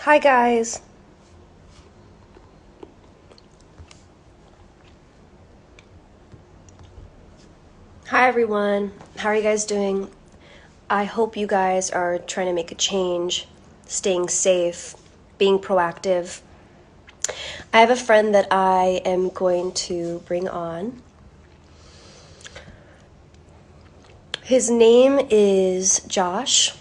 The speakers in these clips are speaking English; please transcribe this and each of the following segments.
Hi, guys. Hi, everyone. How are you guys doing? I hope you guys are trying to make a change, staying safe, being proactive. I have a friend that I am going to bring on. His name is Josh.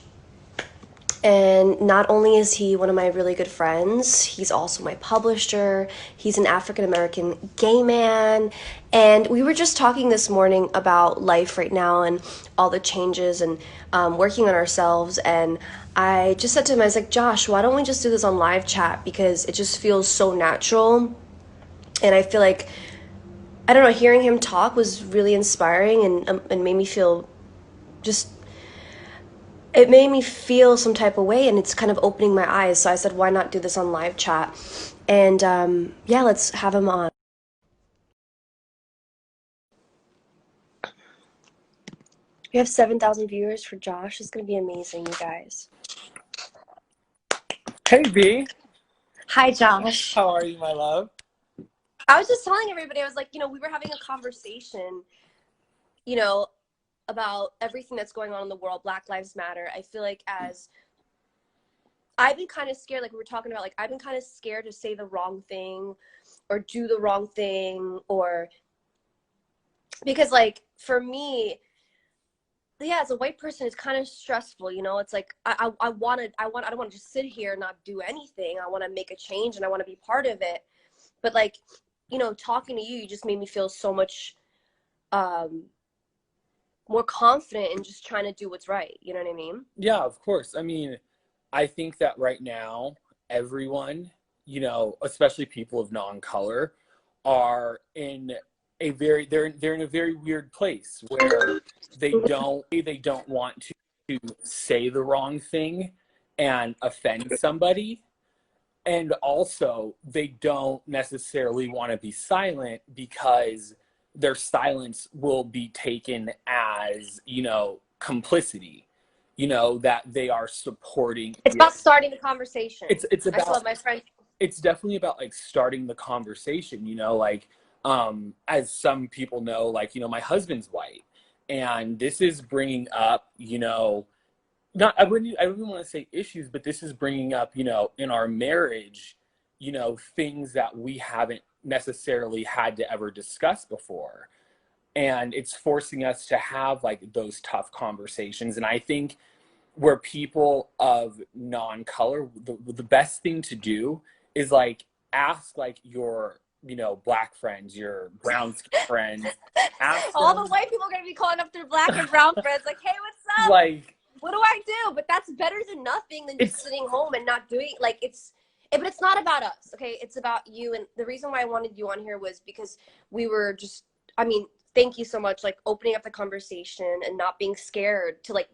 And not only is he one of my really good friends, he's also my publisher. He's an African American gay man. And we were just talking this morning about life right now and all the changes and working on ourselves. And I just said to him, I was like, Josh, why don't we just do this on live chat? Because it just feels so natural. And I feel like, I don't know, hearing him talk was really inspiring and made me feel just it made me feel some type of way, and it's kind of opening my eyes. So I said, why not do this on live chat? And yeah, let's have him on. We have 7,000 viewers for Josh. It's going to be amazing, you guys. Hey B, Hi, Josh. how are you, my love? I was just telling everybody, I was like, we were having a conversation, you know, about everything that's going on in the world, Black Lives Matter. I feel like as I've been kind of scared, like we were talking about, like I've been kind of scared to say the wrong thing or do the wrong thing, or because like for me, yeah, as a white person, it's kind of stressful. It's like I don't want to just sit here and not do anything. I want to make a change and I want to be part of it. But like, talking to you, you just made me feel so much um more confident in just trying to do what's right. You know what I mean? Yeah, of course. I mean, I think that right now, everyone, especially people of non-color, are in they're in a very weird place where they don't want to say the wrong thing and offend somebody. And also, they don't necessarily want to be silent because their silence will be taken as, complicity, that they are supporting. It's about starting the conversation. It's I still about have my friend. it's definitely about like starting the conversation, like as some people know, like, my husband's white, and this is bringing up, not I wouldn't want to say issues, but this is bringing up, in our marriage, things that we haven't necessarily had to ever discuss before, and it's forcing us to have like those tough conversations. And I think where people of non-color, the best thing to do is like ask like your, black friends, your brown skin friends, ask All them the white people are gonna be calling up their black and brown friends, like, "Hey, what's up? like What do I do?" But that's better than nothing than just it's sitting home and not doing like but it's not about us, okay? It's about you. And the reason why I wanted you on here was because we were just, I mean, thank you so much, like opening up the conversation and not being scared to like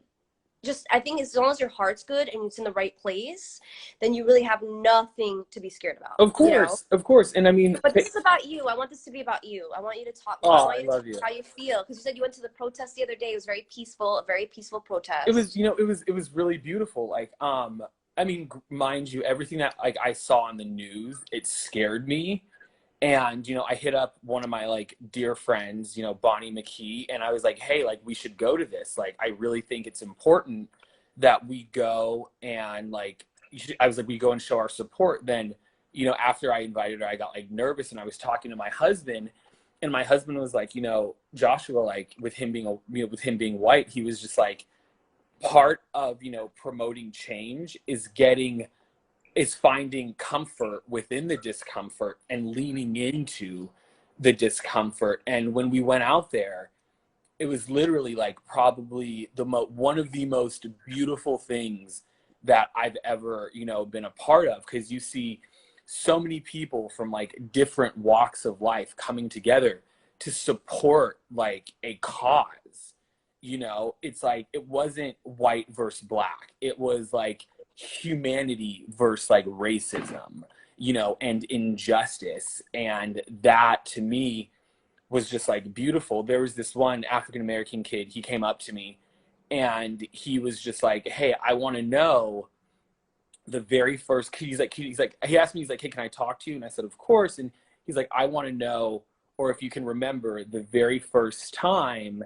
just, I think as long as your heart's good and it's in the right place, then you really have nothing to be scared about, of course, and I mean, But this is about you. I want this to be about you. I want you to talk. I oh, want I you to tell love us you. how you feel, because you said you went to the protest the other day. It was very peaceful, a very peaceful It was, protest. it was really beautiful. Like, I mean, mind you, everything that like I saw on the news, it scared me. And, I hit up one of my like dear friends, Bonnie McKee, and I was like, hey, like we should go to this. Like, I really think it's important that we go, and like I was like, we go and show our support. Then, after I invited her, I got like nervous, and I was talking to my husband, and my husband was like, Joshua, like with him being with him being white, he was just like, part of, promoting change is finding comfort within the discomfort and leaning into the discomfort. And when we went out there, it was literally like probably one of the most beautiful things that I've ever, been a part of, because you see so many people from like different walks of life coming together to support like a cause. It's like it wasn't white versus black. It was like humanity versus like racism, and injustice. And that to me was just like beautiful. There was this one African American kid, he came up to me and he was just like, hey, I want to know, the very first, he asked me, he's like, hey, can I talk to you? And I said, of course. And he's like, I want to know, or if you can remember the very first time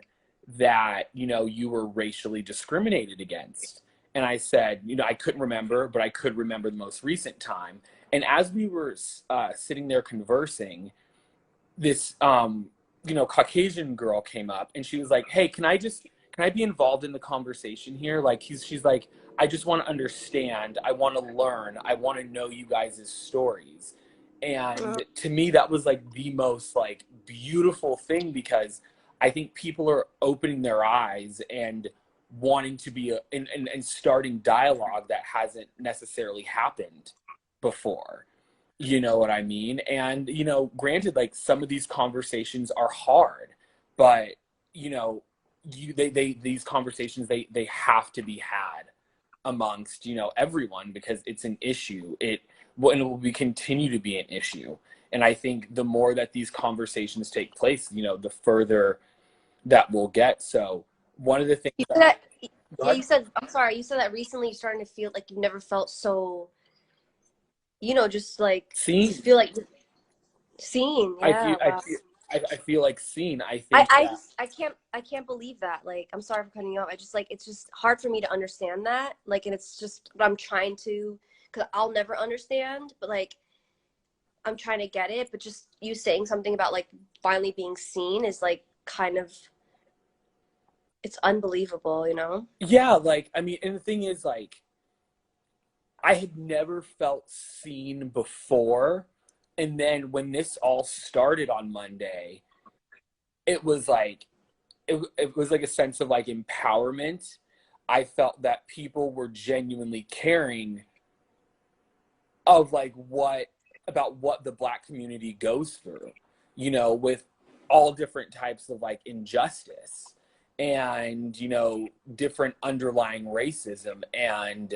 that, you know, you were racially discriminated against. And I said, you know, I couldn't remember, but I could remember the most recent time. And as we were sitting there conversing, this you know, Caucasian girl came up and she was like, hey, can I be involved in the conversation here? Like she's like, I just want to understand, I want to learn, I want to know you guys' stories. And to me that was like the most like beautiful thing, because I think people are opening their eyes and wanting to be and starting dialogue that hasn't necessarily happened before. You know what I mean? And, you know, granted, like some of these conversations are hard, but, you know, these conversations, they have to be had amongst, you know, everyone, because it's an issue. And it will be continue to be an issue. And I think the more that these conversations take place, you know, the further that we'll get. So one of the things You said that, that, yeah, you said, I'm sorry, you said that recently you're starting to feel like you've never felt so, you know, just like, seen, just feel like seen. I feel, Yeah, wow. I feel like seen. I I, think I that, just, I can't believe that. Like, I'm sorry for cutting you off. I just like, it's just hard for me to understand that. Like, and it's just, I'm trying to, because I'll never understand, but like, I'm trying to get it. But just you saying something about like finally being seen is like kind of, it's unbelievable, you know? yeah, like, I mean, and the thing is, like, I had never felt seen before. And then when this all started on Monday, it was like, it was like a sense of like empowerment. I felt that people were genuinely caring of like what about what the Black community goes through, you know, with all different types of like injustice and, you know, different underlying racism. And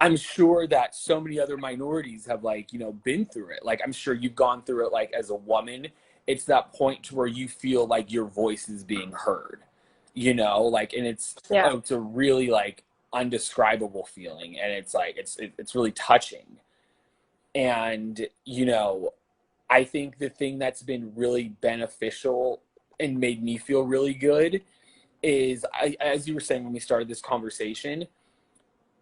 I'm sure that so many other minorities have like, you know, been through it. Like I'm sure you've gone through it like as a woman. It's that point to where you feel like your voice is being heard, you know, like, and Yeah. it's a really like undescribable feeling. And it's like, it's really touching. And, you know, I think the thing that's been really beneficial and made me feel really good is as you were saying when we started this conversation,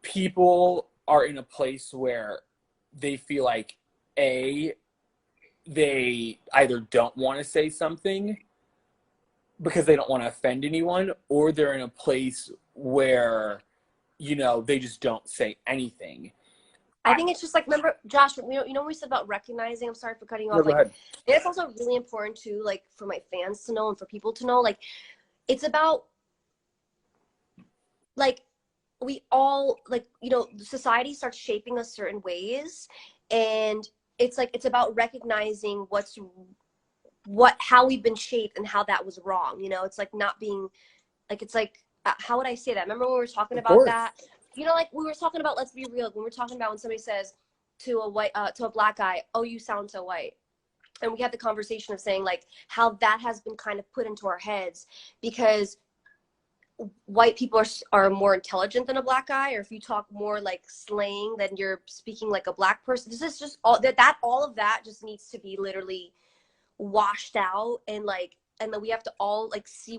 people are in a place where they feel like they either don't want to say something because they don't want to offend anyone, or they're in a place where, you know, they just don't say anything. I think it's just like, remember, Josh, you know what we said about recognizing, I'm sorry for cutting you No, off, go like, ahead. it's also really important too, like, for my fans to know and for people to know, like, it's about, like, we all, like, you know, society starts shaping us certain ways, and it's like, it's about recognizing how we've been shaped and how that was wrong, you know? It's like not being, like, it's like, how would I say that? Remember when we were talking Of about course. that? You know, like we were talking about, let's be real, when we're talking about when somebody says to a black guy, oh, you sound so white. And we had the conversation of saying like how that has been kind of put into our heads because white people are more intelligent than a black guy, or if you talk more like slang, then you're speaking like a black person. This is just all of that just needs to be literally washed out, and then we have to all like see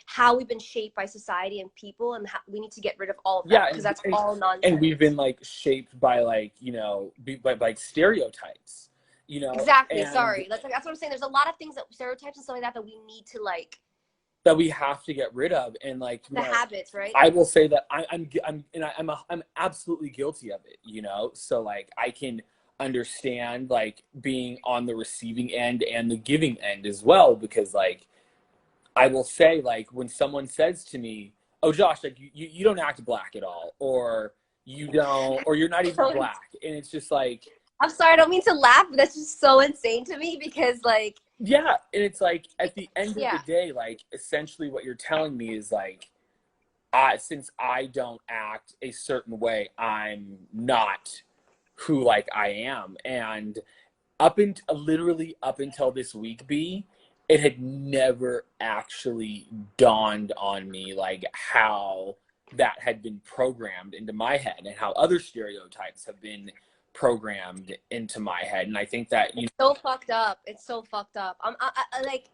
how we've been shaped by society and people, and how, we need to get rid of all of that Yeah, because that's all and we've nonsense. been like shaped by like, you know, by like stereotypes, you know, Exactly. and Sorry. That's what I'm saying. There's a lot of things that stereotypes and stuff like that we need to like that we have to get rid of. And like, you the know, habits, right? I will say that I'm absolutely guilty of it, you know. So like I can understand like being on the receiving end and the giving end as well, because like I will say like when someone says to me, "Oh, Josh, like you don't act black at all," or you don't, or you're not even black, and it's just like, I'm sorry. I don't mean to laugh, but that's just so insane to me because like yeah, and it's like at the end of the yeah. day, like essentially what you're telling me is like, since I don't act a certain way, I'm not who like I am. And literally up until this week, it had never actually dawned on me like how that had been programmed into my head and how other stereotypes have been programmed into my head. And I think that, it's so fucked up. It's so fucked up. I like,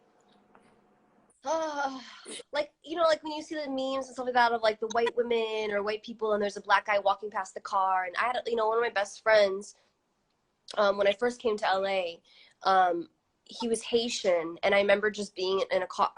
like, you know, like when you see the memes and stuff like that of like the white women or white people and there's a black guy walking past the car. And I had, you know, one of my best friends, when I first came to LA, he was Haitian, and I remember just being in a car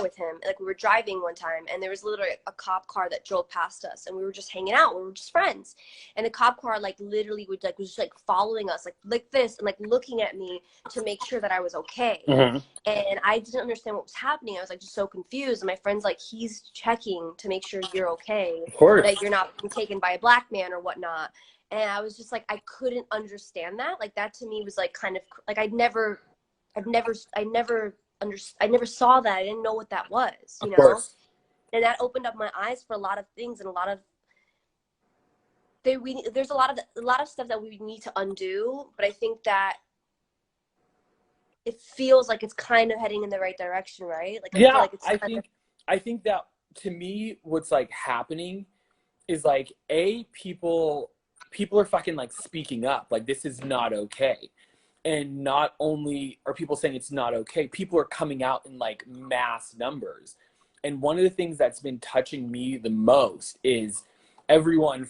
with him. Like, we were driving one time, and there was literally a cop car that drove past us, and we were just hanging out. We were just friends, and the cop car like literally would like was just like following us like this and like looking at me to make sure that I was okay. Mm-hmm. And I didn't understand what was happening. I was like just so confused. And my friend's like, he's checking to make sure you're okay, Of course. that you're not being taken by a black man or whatnot. And I was just like, I couldn't understand that. Like, that to me was like kind of like I never saw that. I didn't know what that was, you know? Course. And that opened up my eyes for a lot of things, and a lot of there's a lot of stuff that we need to undo. But I think that it feels like it's kind of heading in the right direction, right? Like, I feel like it's I think that to me, what's like happening is like people are fucking like speaking up, like this is not okay. And not only are people saying it's not okay, people are coming out in like mass numbers. And one of the things that's been touching me the most is everyone,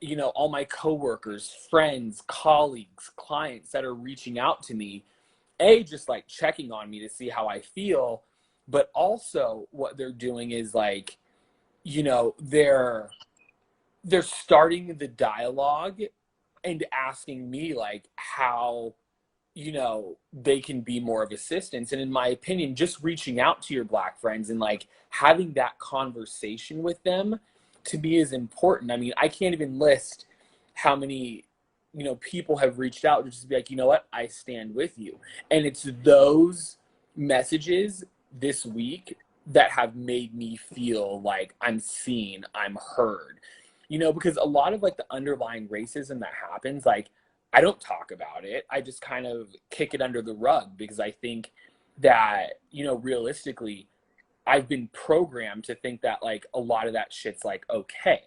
you know, all my coworkers, friends, colleagues, clients that are reaching out to me, just like checking on me to see how I feel, but also what they're doing is like, you know, they're starting the dialogue and asking me like how, you know, they can be more of assistance. And in my opinion, just reaching out to your Black friends and like having that conversation with them to me is important. I mean, I can't even list how many, you know, people have reached out to just be like, you know what, I stand with you. And it's those messages this week that have made me feel like I'm seen, I'm heard. You know, because a lot of like the underlying racism that happens, like I don't talk about it. I just kind of kick it under the rug because I think that, you know, realistically, I've been programmed to think that like a lot of that shit's like okay,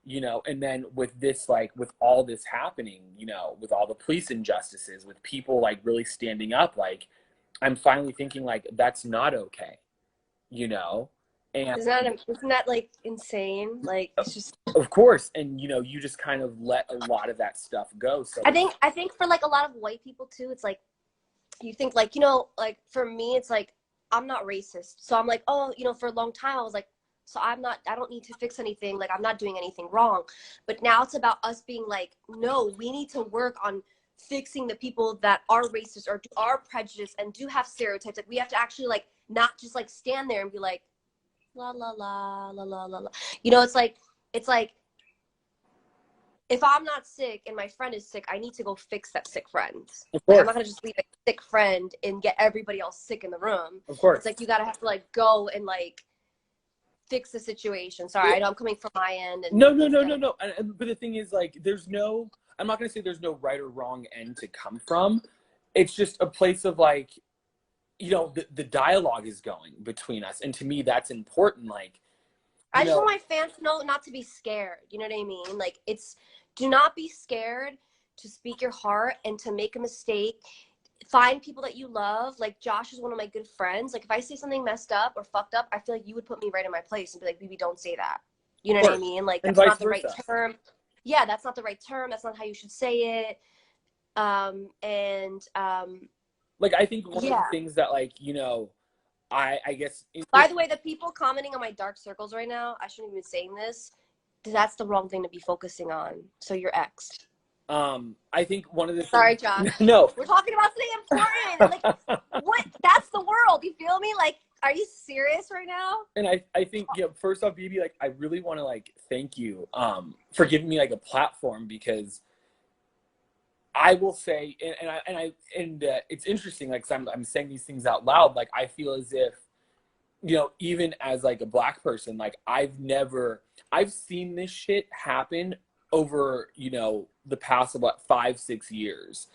you know. And then with this, like with all this happening, you know, with all the police injustices, with people like really standing up, like I'm finally thinking like that's not okay, you know. And isn't that like insane? Like, it's just, of course, and you know, you just kind of let a lot of that stuff go. So I think for like a lot of white people too, it's like you think like, you know, like for me it's like I'm not racist, so I'm like, oh, you know, for a long time I was like, so I don't need to fix anything, like I'm not doing anything wrong. But now it's about us being like, no, we need to work on fixing the people that are racist or are prejudiced and do have stereotypes. Like, we have to actually like not just like stand there and be like la la la la la la la. You know, it's like if I'm not sick and my friend is sick, I need to go fix that sick friend. Like, I'm not gonna just leave a sick friend and get everybody else sick in the room. of course, it's like you gotta have to like go and like fix the situation. Sorry, I know I'm coming from my end. And no. But the thing is, like, I'm not gonna say there's no right or wrong end to come from. It's just a place of like, you know, the dialogue is going between us, and to me that's important. Like, I just want my fans to know not to be scared. You know what I mean? Like, do not be scared to speak your heart and to make a mistake. Find people that you love. Like, Josh is one of my good friends. Like, if I say something messed up or fucked up, I feel like you would put me right in my place and be like, Bebe, don't say that. You know what I mean? Like, that's not the right term. Yeah, that's not the right term. That's not how you should say it. Like, I think one of the things that, like, you know, I guess. By the way, the people commenting on my dark circles right now, I shouldn't even be saying this. That's the wrong thing to be focusing on. So your ex. I think one of the Sorry, Josh. No. We're talking about something important. Like, what? That's the world. You feel me? Like, are you serious right now? And I think, you know, first off, Bebe, like, I really want to like thank you for giving me like a platform, because I will say, and it's interesting, like, 'cause I'm saying these things out loud. Like, I feel as if, you know, even as like a Black person, like I've seen this shit happen over, you know, the past of what 5-6 years.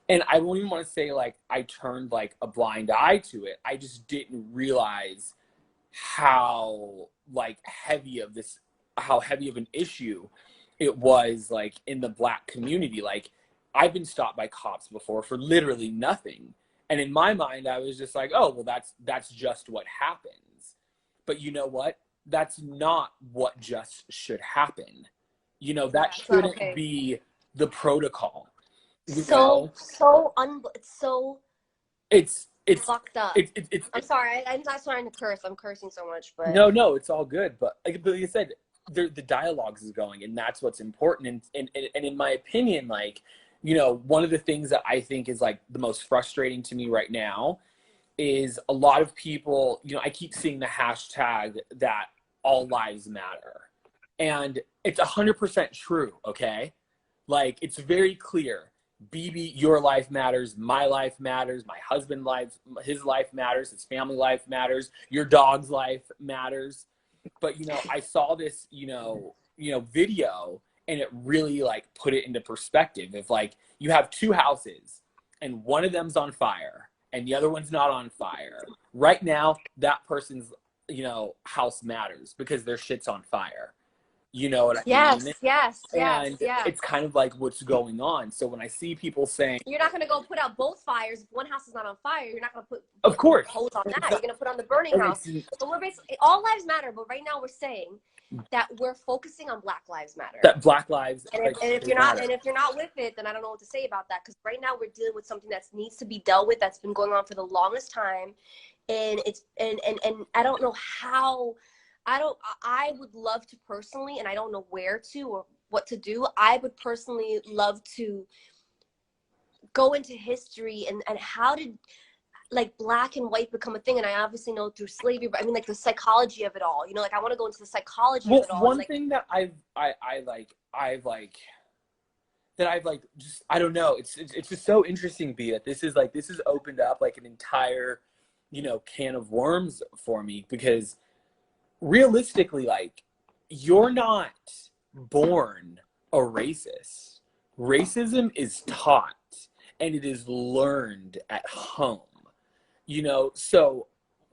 And I won't even want to say like I turned like a blind eye to it. I just didn't realize how like how heavy of an issue it was like in the Black community. Like I've been stopped by cops before for literally nothing. And in my mind, I was just like, oh, well, that's just what happens. But you know what? That's not what just should happen. You know, Yeah, that it's not shouldn't okay. be the protocol. You So know, it's so it's fucked up. I'm sorry. I'm not trying to curse. I'm cursing so much, but no, it's all good. But like I said, the dialogues is going, and that's what's important. And in my opinion, like, you know, one of the things that I think is like the most frustrating to me right now is a lot of people, you know, I keep seeing the hashtag that all lives matter. And it's 100% true, okay? Like, it's very clear. Bebe, your life matters. My life matters. My husband's life, his life matters. His family life matters. Your dog's life matters. But you know, I saw this, video, and it really like put it into perspective. If like you have two houses, and one of them's on fire, and the other one's not on fire, right now that person's house matters because their shit's on fire. You know what I mean? yes, yes, yes, And yes. it's kind of like what's going on. So when I see people saying, You're not gonna go put out both fires. If one house is not on fire, you're not gonna of put course, hose on and that. You're gonna put on the burning and house. So we're basically all lives matter, but right now we're saying that we're focusing on Black Lives Matter. that Black lives like And if they you're not matter. with it, then I don't know what to say about that. Because right now we're dealing with something that needs to be dealt with. That's been going on for the longest time, and it's and I don't know how. I would love to personally, and I don't know where to or what to do. I would personally love to go into history and how did like Black and white become a thing. And I obviously know through slavery, but I mean like the psychology of it all, you know, like I want to go into the psychology of Well, it all. And one like, thing that I've like just I don't know. It's just so interesting, B, that this has opened up like an entire, can of worms for me because realistically, like you're not born a racist. Racism is taught and it is learned at home. So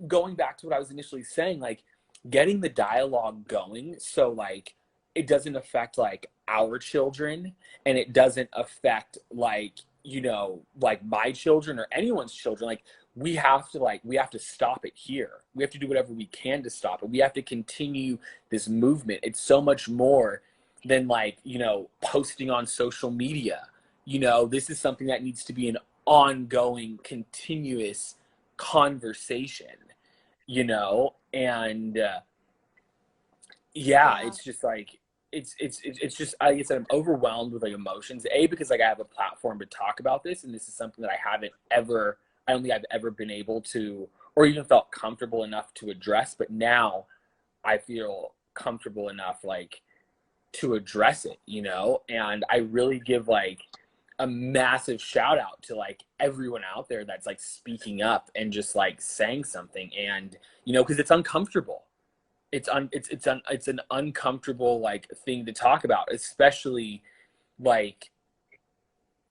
going back to what I was initially saying, like getting the dialogue going so like it doesn't affect like our children and it doesn't affect like my children or anyone's children. Like we have to stop it here. We have to do whatever we can to stop it. We have to continue this movement. It's so much more than like, posting on social media. This is something that needs to be an ongoing, continuous conversation, and yeah, yeah, it's just like it's just like I said, I'm overwhelmed with like emotions. A, because like I have a platform to talk about this, and this is something that I don't think I've ever been able to or even felt comfortable enough to address. But now I feel comfortable enough like to address it, and I really give like a massive shout out to like everyone out there that's like speaking up and just like saying something. And because it's uncomfortable. It's an uncomfortable like thing to talk about, especially like,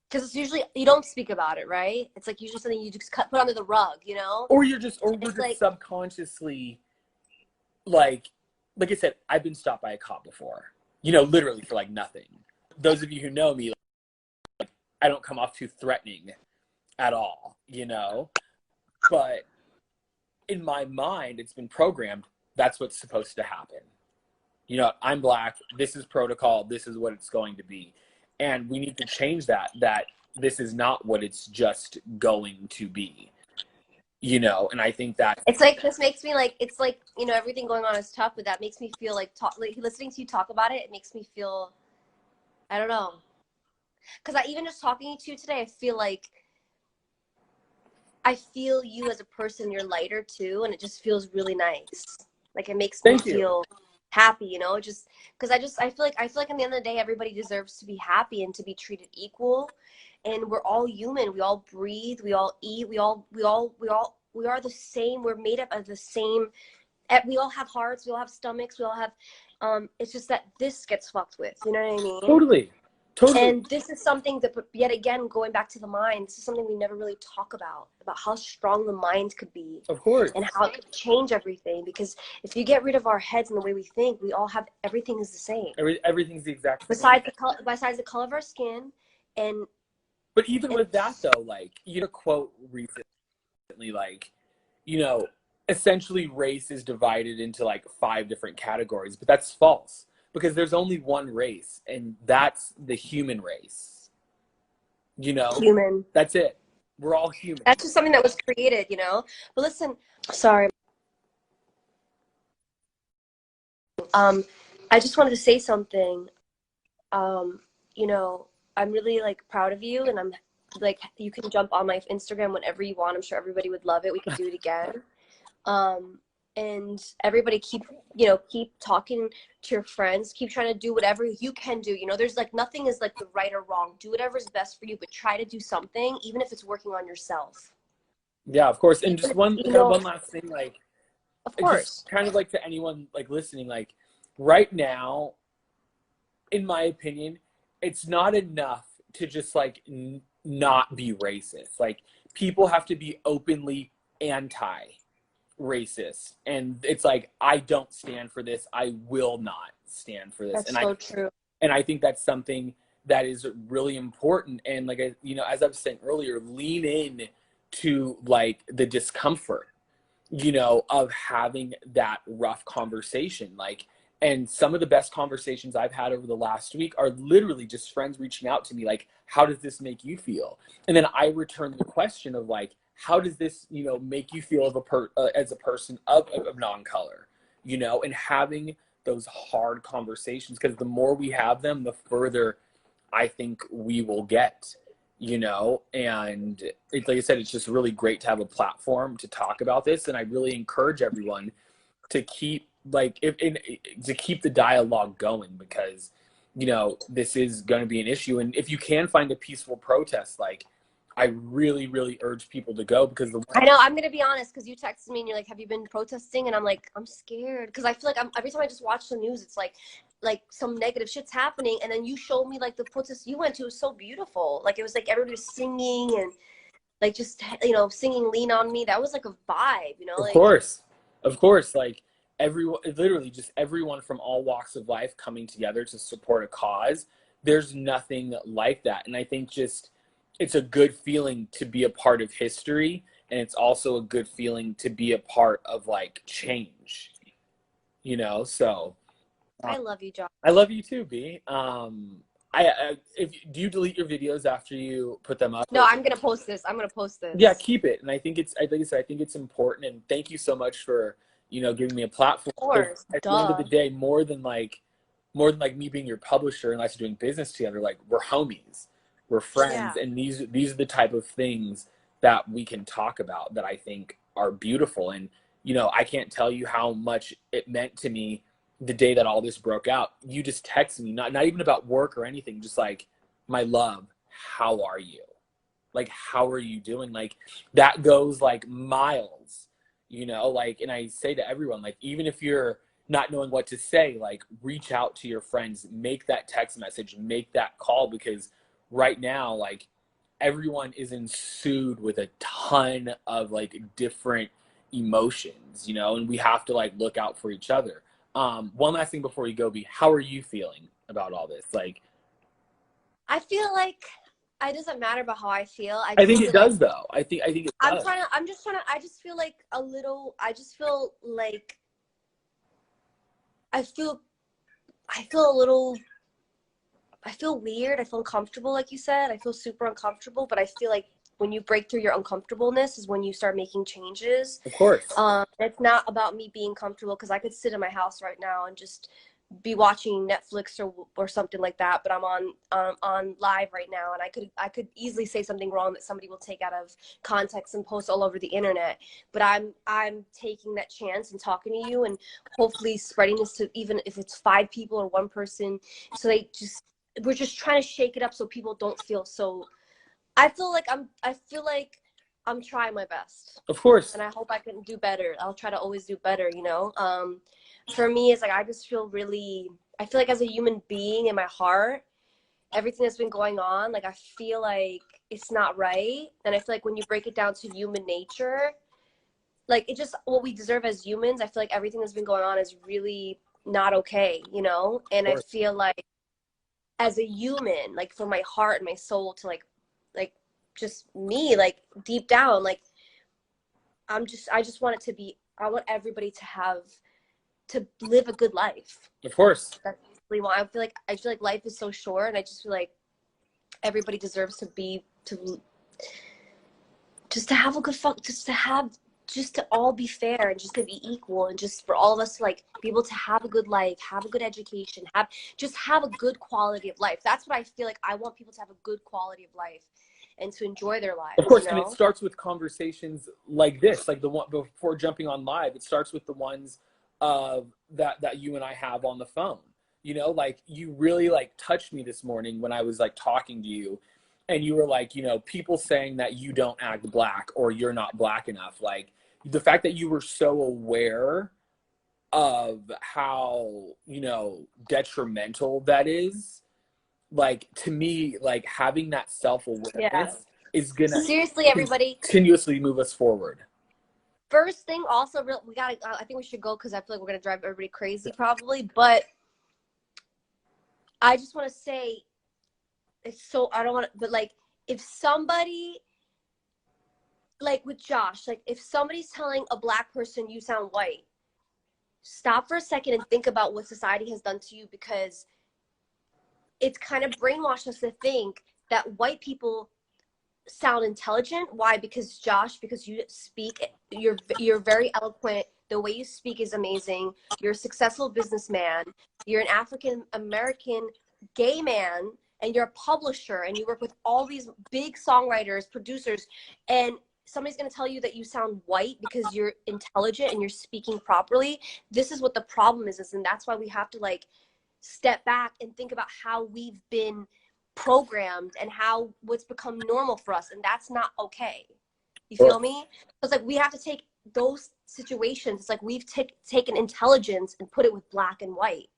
because it's usually you don't speak about it, right? It's like usually something you just put under the rug, you know. or we're It's just like, subconsciously like I said, I've been stopped by a cop before, literally for like nothing. Those of you who know me, like, I don't come off too threatening at all, but in my mind, it's been programmed. That's what's supposed to happen. I'm Black. This is protocol. This is what it's going to be. And we need to change that this is not what it's just going to be, and I think that it's like this makes me like, it's like, you know, everything going on is tough, but that makes me feel like like listening to you talk about it. It makes me feel, I don't know, because I even just talking to you today, I feel like I feel you as a person. You're lighter too, and it just feels really nice. Like it makes me thank you. feel happy, you know, just because I feel like in the end of the day, everybody deserves to be happy and to be treated equal. And we're all human. We all breathe. We all eat. We are the same. We're made up of the same. We all have hearts. We all have stomachs. We all have. It's just that this gets fucked with. You know what I mean? Totally. Totally. And this is something that, yet again, going back to the mind, this is something we never really talk about how strong the mind could be Of course. and how it could change everything. Because if you get rid of our heads and the way we think, we all have, everything is the same. Everything's the exact same. Besides the color of our skin. But even with that though, like, you know, quote recently, like, you know, essentially race is divided into like 5 different categories, but that's false because there's only one race, and that's the human race. You know, human. that's it. We're all human. That's just something that was created, you know. But listen, sorry. I just wanted to say something. You know, I'm really like proud of you, and I'm like, you can jump on my Instagram whenever you want. I'm sure everybody would love it. We could do it again. And everybody keep talking to your friends, keep trying to do whatever you can do. You know, there's like, nothing is like the right or wrong. Do whatever's best for you, but try to do something, even if it's working on yourself. Yeah, of course. And just one last thing, like, of course, just kind of like to anyone like listening, like right now, in my opinion, it's not enough to just like not be racist. Like, people have to be openly anti-racist, and it's like, I don't stand for this. I will not stand for this. That's so true. And I think that's something that is really important. And like, you know, as I was saying earlier, lean in to like the discomfort, you know, of having that rough conversation. Like, and some of the best conversations I've had over the last week are literally just friends reaching out to me like, how does this make you feel? And then I return the question of like, how does this, you know, make you feel as a person of non-color, you know, and having those hard conversations, because the more we have them, the further I think we will get, you know. And it's, like I said, it's just really great to have a platform to talk about this. And I really encourage everyone to keep to keep the dialogue going, because, you know, this is going to be an issue. And if you can find a peaceful protest, like, I really, really urge people to go, because I know, I'm gonna be honest, because you texted me and you're like, have you been protesting? And I'm like, I'm scared, because I feel like every time I just watch the news, it's like some negative shit's happening, and then you showed me like the protest you went to was so beautiful. Like, it was like everybody was singing and like just, you know, singing "Lean on Me." That was like a vibe, you know. Of like, course, like everyone, literally just everyone from all walks of life coming together to support a cause. There's nothing like that. And I think just, it's a good feeling to be a part of history, and it's also a good feeling to be a part of like change, you know. So I love you, Josh. I love you too, B. Do you delete your videos after you put them up? No, I'm gonna post this. Yeah, keep it. And I think it's, like I said, I think it's important. And thank you so much for, you know, giving me a platform. Of course. At the end of the day, more than like me being your publisher and us doing business together, like, we're homies, we're friends. Yeah. And these are the type of things that we can talk about that I think are beautiful. And, you know, I can't tell you how much it meant to me the day that all this broke out. You just texted me, not even about work or anything, just like, my love, how are you? Like, how are you doing? Like, that goes like miles, you know. Like, and I say to everyone, like, even if you're not knowing what to say, like, reach out to your friends, make that text message, make that call, because right now, like, everyone is ensued with a ton of like different emotions, you know, and we have to like look out for each other. One last thing before you go, B, how are you feeling about all this? Like, I feel like it doesn't matter about how I feel. I think it does, though. I think it does. I just feel like a little, I feel a little, I feel weird. I feel uncomfortable, like you said. I feel super uncomfortable, but I feel like when you break through your uncomfortableness is when you start making changes. Of course. It's not about me being comfortable, because I could sit in my house right now and just be watching Netflix or something like that, but I'm on live right now, and I could easily say something wrong that somebody will take out of context and post all over the internet. But I'm taking that chance and talking to you, and hopefully spreading this to, even if it's 5 people or 1 person, so we're just trying to shake it up so people don't feel so. I feel like I'm trying my best. Of course. And I hope I can do better. I'll try to always do better, you know. For me, it's like, I feel like as a human being in my heart, everything that's been going on, like I feel like it's not right. And I feel like when you break it down to human nature, like it just what we deserve as humans, I feel like everything that's been going on is really not okay, you know? Of And I course. feel like as a human, like for my heart and my soul to like just me, like deep down, like I just want it to be, I want everybody to have, to live a good life. Of course. That's really why I feel like life is so short, and I just feel like everybody deserves to be, to just to have a good fuck, just to have, just to all be fair and just to be equal, and just for all of us to like be able to have a good life, have a good education, have just have a good quality of life. That's what I feel like. I want people to have a good quality of life and to enjoy their Of lives, you course, and it know? starts with conversations like this, like the one before jumping on live. It starts with the ones that you and I have on the phone. You know, like you really like touched me this morning when I was like talking to you, and you were like, you know, people saying that you don't act black or you're not black enough. Like the fact that you were so aware of how, you know, detrimental that is, like to me, like having that Yeah. self-awareness is gonna Seriously, everybody. continuously move us forward. First thing, also, we gotta. I think we should go because I feel like we're gonna drive everybody crazy, probably. But I just want to say, it's so I don't want to. But like, if somebody, like with Josh, like if somebody's telling a black person you sound white, stop for a second and think about what society has done to you, because it's kind of brainwashed us to think that white people sound intelligent. Why? Because Josh, because you speak, you're very eloquent. The way you speak is amazing. You're a successful businessman. You're an African American gay man, and you're a publisher, and you work with all these big songwriters, producers, and somebody's going to tell you that you sound white because you're intelligent and you're speaking properly. This is what the problem is, and that's why we have to like step back and think about how we've been programmed and how what's become normal for us, and that's not okay. You feel me? It's like we have to take those situations. It's like we've taken intelligence and put it with black and white,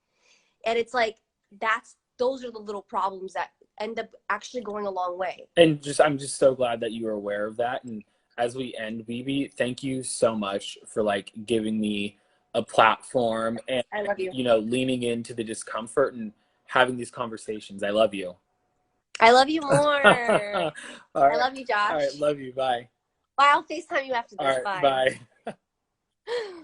and it's like that's those are the little problems that end up actually going a long way. And just I'm just so glad that you were aware of that. And as we end, Bebe, thank you so much for like giving me a platform and, I love you. you know, leaning into the discomfort and having these conversations. I love you. I love you All more. I right. love you, All right. Josh. Love you. Bye. Bye. I'll FaceTime you after All this. right. Bye. Bye.